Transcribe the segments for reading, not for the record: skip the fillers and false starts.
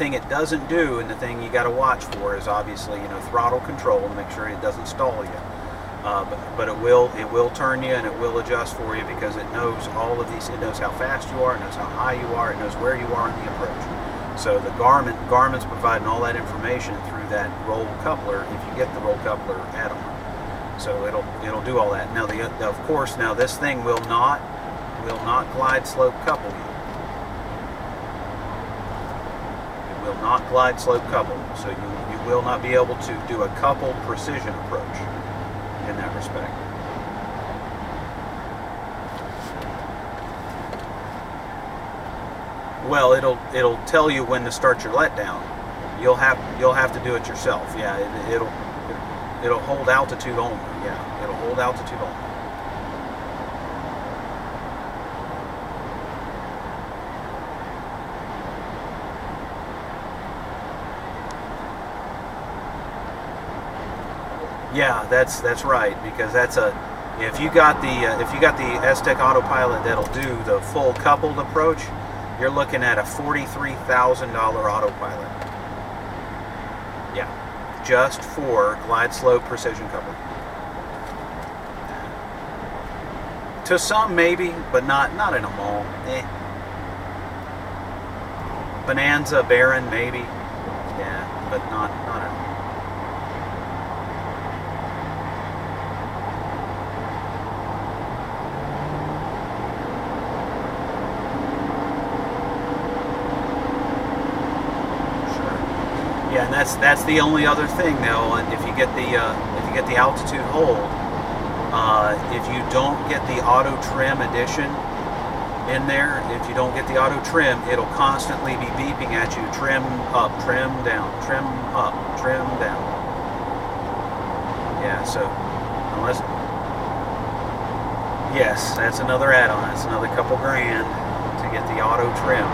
thing it doesn't do, and the thing you got to watch for, is obviously, you know, throttle control to make sure it doesn't stall you. But it will turn you, and it will adjust for you, because it knows all of these. It knows how fast you are, it knows how high you are, it knows where you are in the approach. So the Garmin's providing all that information through that roll coupler, if you get the roll coupler add-on. So it'll do all that. Now of course now this thing will not glide slope couple you. It will not glide slope couple. So you will not be able to do a coupled precision approach in that respect. Well, it'll tell you when to start your letdown. You'll have to do it yourself. Yeah, it'll hold altitude only. Yeah, it'll hold altitude only. Yeah, that's right, because if you got the S-Tech autopilot that'll do the full coupled approach, you're looking at a $43,000 autopilot. Yeah, just for glide slope precision coupling. To some maybe, but not in them all. Bonanza, Baron maybe, yeah, but not in them. Yeah, and that's the only other thing though. If you get the altitude hold, if you don't get the auto trim edition in there, if you don't get the auto trim, it'll constantly be beeping at you: trim up, trim down, trim up, trim down. Yeah, so unless, yes, that's another add-on. That's another couple grand to get the auto trim.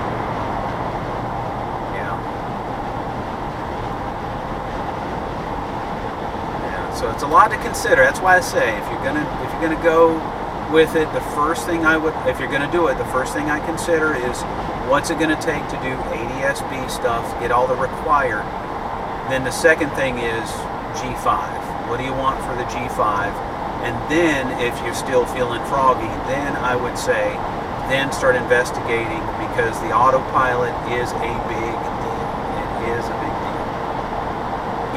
So it's a lot to consider. That's why I say if you're gonna go with it, the first thing if you're gonna do it, the first thing I consider is what's it gonna take to do ADS-B stuff, get all the required. Then the second thing is G5. What do you want for the G5? And then if you're still feeling froggy, then I would say then start investigating, because the autopilot is a big deal. It is a big deal.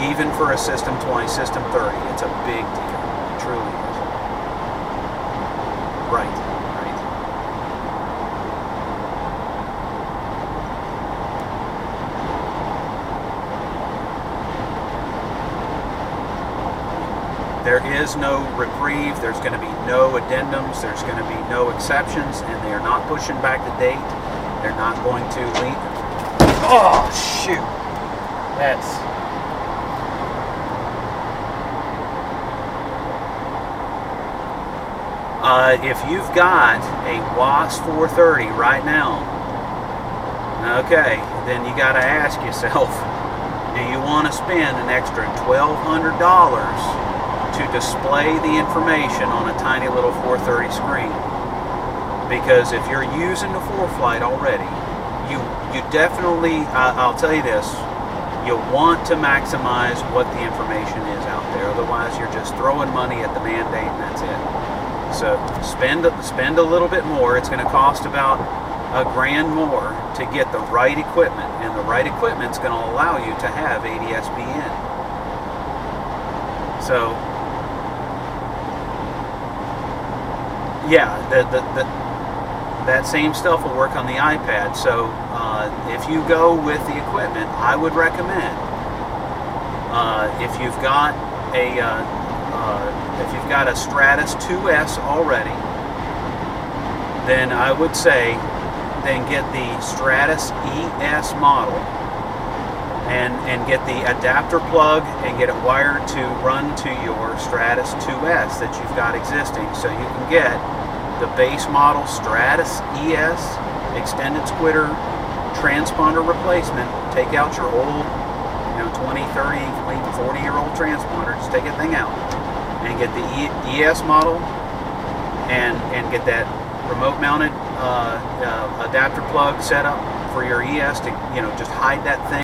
Even for a System 20, System 30, it's a big deal. It truly is. Right. There is no reprieve. There's going to be no addendums. There's going to be no exceptions, and they are not pushing back the date. They're not going to leave. Oh, shoot. That's... if you've got a WAS 430 right now, okay, then you got to ask yourself, do you want to spend an extra $1,200 to display the information on a tiny little 430 screen? Because if you're using the ForeFlight already, you definitely, I'll tell you this, you want to maximize what the information is out there. Otherwise, you're just throwing money at the mandate, and that's it. So spend a little bit more. It's going to cost about $1,000 more to get the right equipment, and the right equipment is going to allow you to have ADS-B in. So yeah, that same stuff will work on the iPad. So if you go with the equipment, I would recommend if you've got a Stratus 2S already, then I would say then get the Stratus ES model and get the adapter plug and get it wired to run to your Stratus 2S that you've got existing, so you can get the base model Stratus ES extended squitter transponder replacement. Take out your old 20, 30, even 40-year-old transponder, just take that thing out and get the ES model and get that remote mounted adapter plug set up for your ES to just hide that thing.